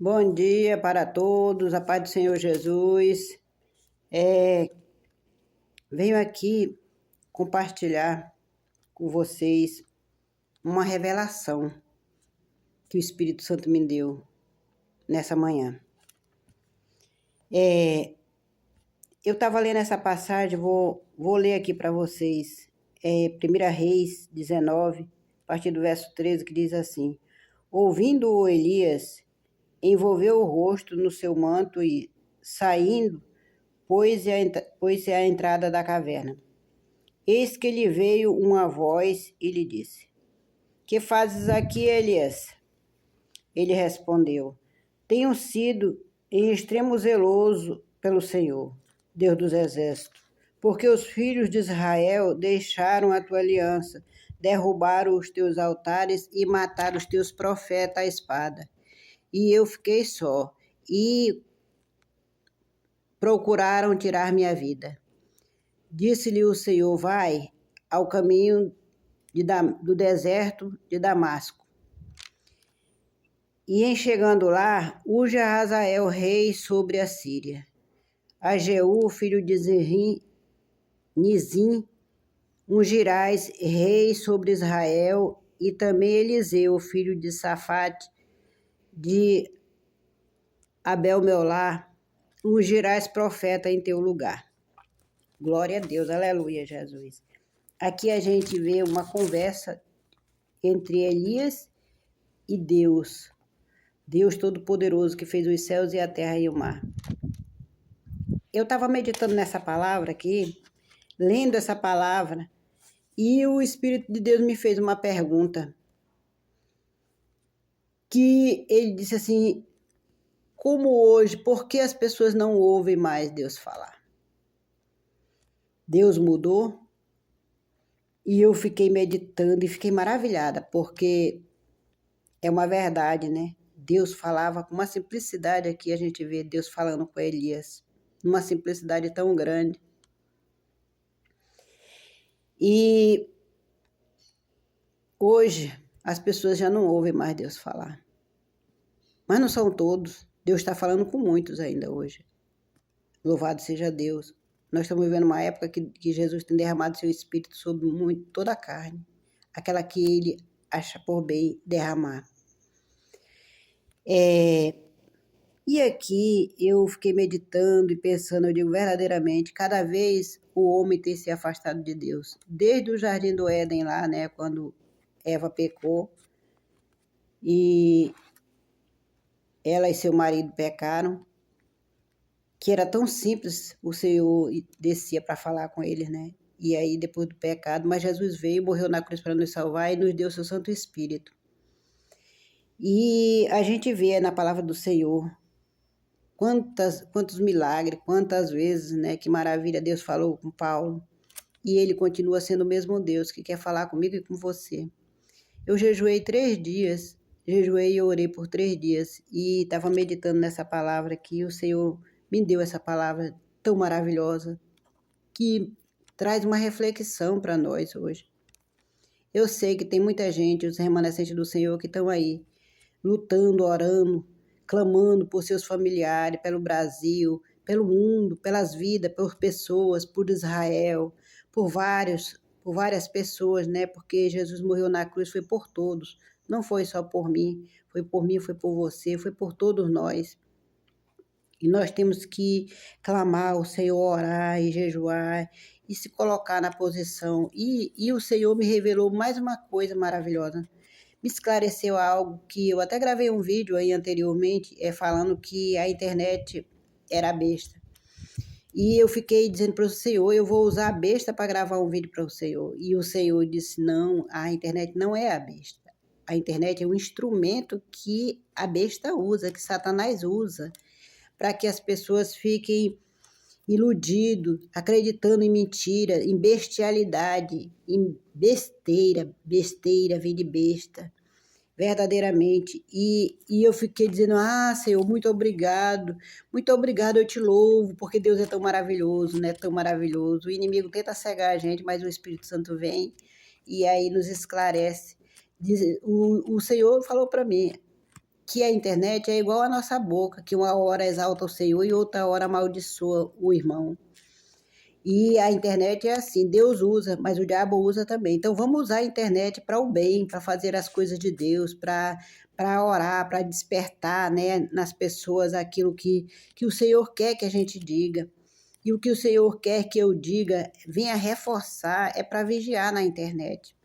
Bom dia para todos, a paz do Senhor Jesus. Venho aqui compartilhar com vocês uma revelação que o Espírito Santo me deu nessa manhã. Eu estava lendo essa passagem, vou ler aqui para vocês. 1 Reis 19, a partir do verso 13, que diz assim: Ouvindo-o Elias, envolveu o rosto no seu manto e, saindo, pôs-se à entrada da caverna. Eis que lhe veio uma voz e lhe disse: Que fazes aqui, Elias? Ele respondeu: Tenho sido em extremo zeloso pelo Senhor, Deus dos exércitos, porque os filhos de Israel deixaram a tua aliança, derrubaram os teus altares e mataram os teus profetas à espada. E eu fiquei só, e procuraram tirar minha vida. Disse-lhe o Senhor: Vai ao caminho do deserto de Damasco. E em chegando lá, unge a Hazael rei sobre a Síria. A Jeú, filho de Nizim, ungirás rei sobre Israel, e também Eliseu, filho de Safate, de Abel-Meolá, ungirás profeta em teu lugar. Glória a Deus, aleluia, Jesus. Aqui a gente vê uma conversa entre Elias e Deus. Deus Todo-Poderoso que fez os céus e a terra e o mar. Eu estava meditando nessa palavra aqui, lendo essa palavra, e o Espírito de Deus me fez uma pergunta. Que ele disse assim: como hoje, por que as pessoas não ouvem mais Deus falar? Deus mudou? E eu fiquei meditando e fiquei maravilhada, porque é uma verdade, né? Deus falava com uma simplicidade aqui, a gente vê Deus falando com Elias, uma simplicidade tão grande. E hoje as pessoas já não ouvem mais Deus falar. Mas não são todos. Deus está falando com muitos ainda hoje. Louvado seja Deus. Nós estamos vivendo uma época que Jesus tem derramado seu Espírito sobre toda a carne. Aquela que Ele acha por bem derramar. E aqui eu fiquei meditando e pensando, eu digo verdadeiramente, cada vez o homem tem se afastado de Deus. Desde o Jardim do Éden lá, né, quando Eva pecou e ela e seu marido pecaram, que era tão simples, o Senhor descia para falar com eles, né? E aí depois do pecado, mas Jesus veio, morreu na cruz para nos salvar e nos deu seu Santo Espírito. E a gente vê na palavra do Senhor quantos milagres, quantas vezes, né? Que maravilha Deus falou com Paulo. E ele continua sendo o mesmo Deus que quer falar comigo e com você. Eu jejuei 3 dias, jejuei e orei por 3 dias e estava meditando nessa palavra que o Senhor me deu essa palavra tão maravilhosa que traz uma reflexão para nós hoje. Eu sei que tem muita gente, os remanescentes do Senhor, que estão aí lutando, orando, clamando por seus familiares, pelo Brasil, pelo mundo, pelas vidas, por pessoas, por Israel, por várias pessoas, né? Porque Jesus morreu na cruz, foi por todos. Não foi só por mim, foi por você, foi por todos nós. E nós temos que clamar ao Senhor, orar e jejuar e se colocar na posição. E o Senhor me revelou mais uma coisa maravilhosa. Me esclareceu algo que eu até gravei um vídeo aí anteriormente, falando que a internet era besta. E eu fiquei dizendo para o Senhor, eu vou usar a besta para gravar um vídeo para o Senhor. E o Senhor disse, não, a internet não é a besta. A internet é um instrumento que a besta usa, que Satanás usa, para que as pessoas fiquem iludidos, acreditando em mentira, em bestialidade, em besteira vem de besta, verdadeiramente. E eu fiquei dizendo, Senhor, muito obrigado, eu te louvo, porque Deus é tão maravilhoso, né? Tão maravilhoso. O inimigo tenta cegar a gente, mas o Espírito Santo vem e aí nos esclarece. O Senhor falou para mim, que a internet é igual a nossa boca, que uma hora exalta o Senhor e outra hora amaldiçoa o irmão. E a internet é assim, Deus usa, mas o diabo usa também. Então vamos usar a internet para o bem, para fazer as coisas de Deus, para orar, para despertar, né, nas pessoas aquilo que o Senhor quer que a gente diga. E o que o Senhor quer que eu diga, venha reforçar, é para vigiar na internet.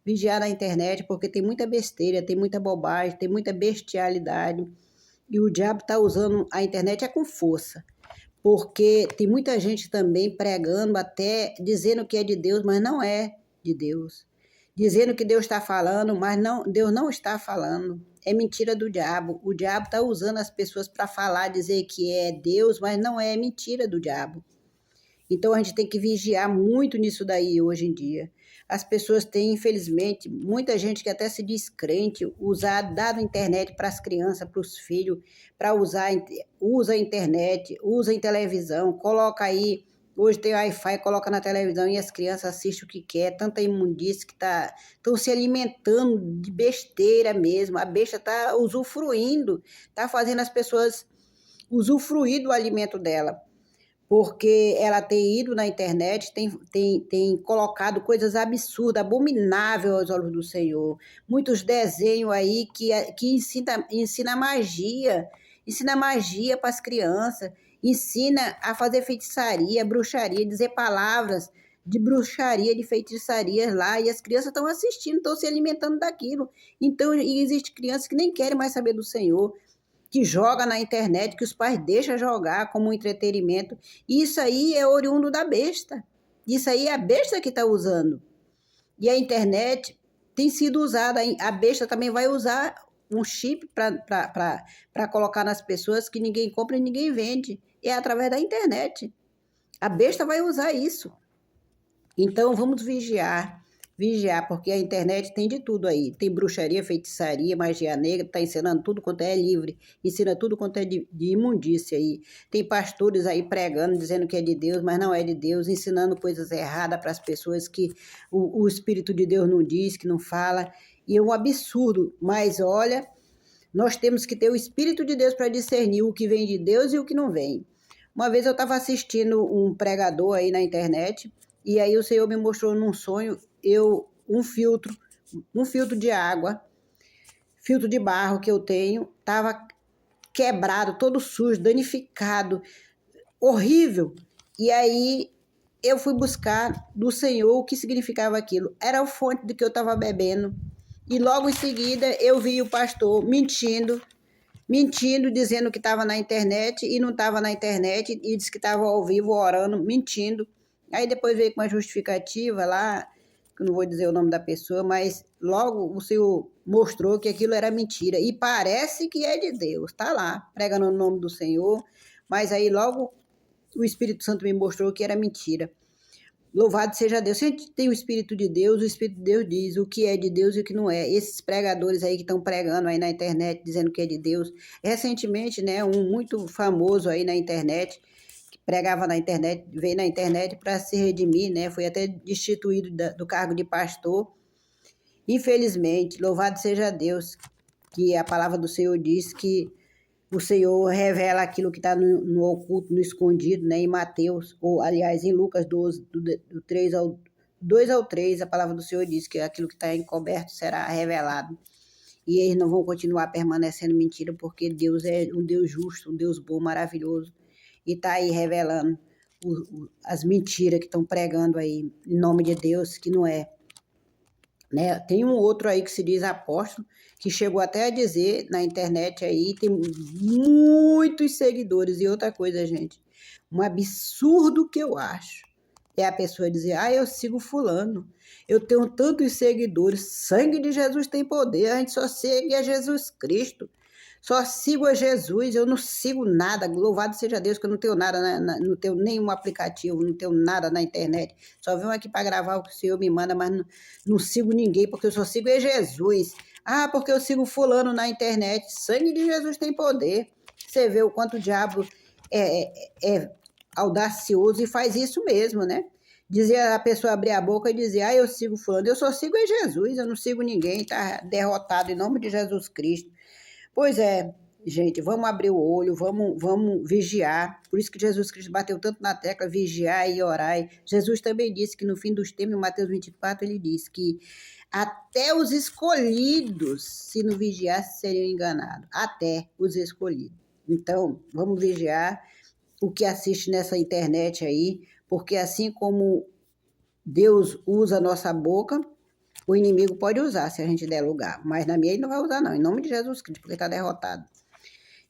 Vigiar na internet porque tem muita besteira, tem muita bobagem, tem muita bestialidade. E o diabo está usando a internet com força. Porque tem muita gente também pregando, até dizendo que é de Deus, mas não é de Deus. Dizendo que Deus está falando, mas não, Deus não está falando. É mentira do diabo. O diabo está usando as pessoas para falar, dizer que é Deus, mas não é, mentira do diabo. Então a gente tem que vigiar muito nisso daí hoje em dia. As pessoas têm, infelizmente, muita gente que até se diz crente, dado a internet para as crianças, para os filhos, para usa a internet, usa em televisão, coloca aí, hoje tem Wi-Fi, coloca na televisão e as crianças assistem o que quer, tanta imundície que estão se alimentando de besteira mesmo, a besta está usufruindo, está fazendo as pessoas usufruir do alimento dela, porque ela tem ido na internet, tem colocado coisas absurdas, abomináveis aos olhos do Senhor. Muitos desenhos aí que ensina magia para as crianças, ensina a fazer feitiçaria, bruxaria, dizer palavras de bruxaria, de feitiçaria lá, e as crianças estão assistindo, estão se alimentando daquilo. Então, existe crianças que nem querem mais saber do Senhor, que joga na internet, que os pais deixam jogar como um entretenimento. Isso aí é oriundo da besta. Isso aí é a besta que está usando. E a internet tem sido usada. A besta também vai usar um chip para colocar nas pessoas que ninguém compra e ninguém vende. É através da internet. A besta vai usar isso. Então, vamos vigiar, porque a internet tem de tudo aí. Tem bruxaria, feitiçaria, magia negra, está ensinando tudo quanto é livre, ensina tudo quanto é de imundícia aí. Tem pastores aí pregando, dizendo que é de Deus, mas não é de Deus, ensinando coisas erradas para as pessoas que o Espírito de Deus não diz, que não fala. E é um absurdo, mas olha, nós temos que ter o Espírito de Deus para discernir o que vem de Deus e o que não vem. Uma vez eu estava assistindo um pregador aí na internet, e aí o Senhor me mostrou num sonho, um filtro de água, filtro de barro que eu tenho, estava quebrado, todo sujo, danificado, horrível. E aí eu fui buscar do Senhor o que significava aquilo. Era a fonte de que eu estava bebendo. E logo em seguida eu vi o pastor mentindo, dizendo que estava na internet e não estava na internet, e disse que estava ao vivo orando, mentindo. Aí depois veio com uma justificativa lá, que eu não vou dizer o nome da pessoa, mas logo o Senhor mostrou que aquilo era mentira. E parece que é de Deus, tá lá, pregando o nome do Senhor, mas aí logo o Espírito Santo me mostrou que era mentira. Louvado seja Deus. Se a gente tem o Espírito de Deus diz o que é de Deus e o que não é. Esses pregadores aí que estão pregando aí na internet, dizendo que é de Deus. Recentemente, né, um muito famoso aí na internet, pregava na internet, veio na internet para se redimir, né? Foi até destituído do cargo de pastor. Infelizmente, louvado seja Deus, que a palavra do Senhor diz que o Senhor revela aquilo que está no oculto, no escondido, né? Em Mateus, ou aliás, em Lucas 12, do 2 ao 3, a palavra do Senhor diz que aquilo que está encoberto será revelado. E eles não vão continuar permanecendo mentira, porque Deus é um Deus justo, um Deus bom, maravilhoso. E está aí revelando as mentiras que estão pregando aí, em nome de Deus, que não é. Né? Tem um outro aí que se diz apóstolo, que chegou até a dizer na internet aí, tem muitos seguidores. E outra coisa, gente, um absurdo que eu acho, é a pessoa dizer, eu sigo fulano, eu tenho tantos seguidores, sangue de Jesus tem poder, a gente só segue a Jesus Cristo. Só sigo a Jesus, eu não sigo nada. Louvado seja Deus que eu não tenho nada, não tenho nenhum aplicativo, não tenho nada na internet. Só venho aqui para gravar o que o Senhor me manda, mas não sigo ninguém, porque eu só sigo Jesus. Porque eu sigo fulano na internet. Sangue de Jesus tem poder. Você vê o quanto o diabo é audacioso e faz isso mesmo, né? Dizia a pessoa abrir a boca e dizer, eu sigo fulano. Eu só sigo Jesus, eu não sigo ninguém, tá derrotado em nome de Jesus Cristo. Pois é, gente, vamos abrir o olho, vamos vigiar. Por isso que Jesus Cristo bateu tanto na tecla, vigiar e orar. Jesus também disse que no fim dos tempos, em Mateus 24, ele disse que até os escolhidos, se não vigiasse, seriam enganados. Até os escolhidos. Então, vamos vigiar o que assiste nessa internet aí, porque assim como Deus usa a nossa boca, o inimigo pode usar se a gente der lugar, mas na minha ele não vai usar não, em nome de Jesus Cristo, porque está derrotado.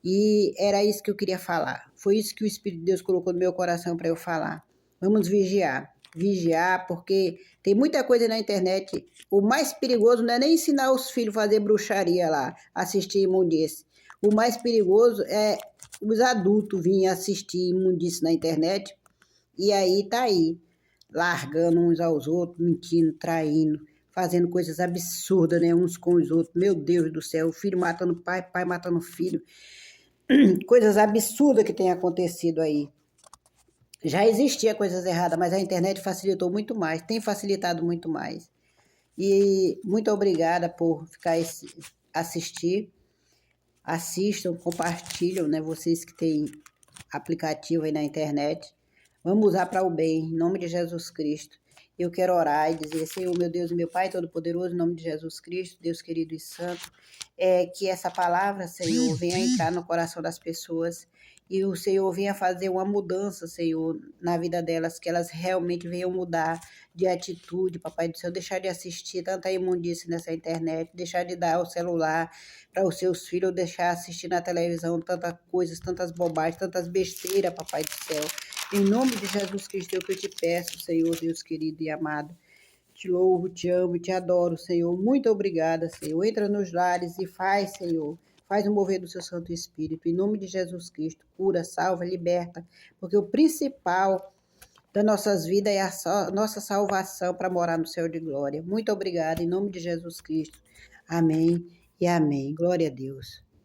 E era isso que eu queria falar. Foi isso que o Espírito de Deus colocou no meu coração para eu falar. Vamos vigiar. Vigiar, porque tem muita coisa na internet. O mais perigoso não é nem ensinar os filhos a fazer bruxaria lá, assistir imundice. O mais perigoso é os adultos virem assistir imundice na internet. E aí tá aí, largando uns aos outros, mentindo, traindo, fazendo coisas absurdas, né? Uns com os outros. Meu Deus do céu, o filho matando o pai, pai matando o filho. Coisas absurdas que tem acontecido aí. Já existia coisas erradas, mas a internet facilitou muito mais, tem facilitado muito mais. E muito obrigada por assistir. Assistam, compartilham, né? Vocês que têm aplicativo aí na internet. Vamos usar para o bem, em nome de Jesus Cristo. Eu quero orar e dizer, Senhor, meu Deus e meu Pai Todo-Poderoso, em nome de Jesus Cristo, Deus querido e santo, que essa palavra, Senhor, venha entrar no coração das pessoas e o Senhor venha fazer uma mudança, Senhor, na vida delas, que elas realmente venham mudar de atitude, Papai do Céu, deixar de assistir tanta imundície nessa internet, deixar de dar o celular para os seus filhos, deixar assistir na televisão tantas coisas, tantas bobagens, tantas besteiras, Papai do Céu. Em nome de Jesus Cristo, é o que eu te peço, Senhor, Deus querido e amado. Te louvo, te amo, te adoro, Senhor. Muito obrigada, Senhor. Entra nos lares e faz, Senhor. Faz o mover do seu Santo Espírito. Em nome de Jesus Cristo, cura, salva, liberta. Porque o principal das nossas vidas é a nossa salvação para morar no céu de glória. Muito obrigada, em nome de Jesus Cristo. Amém e amém. Glória a Deus.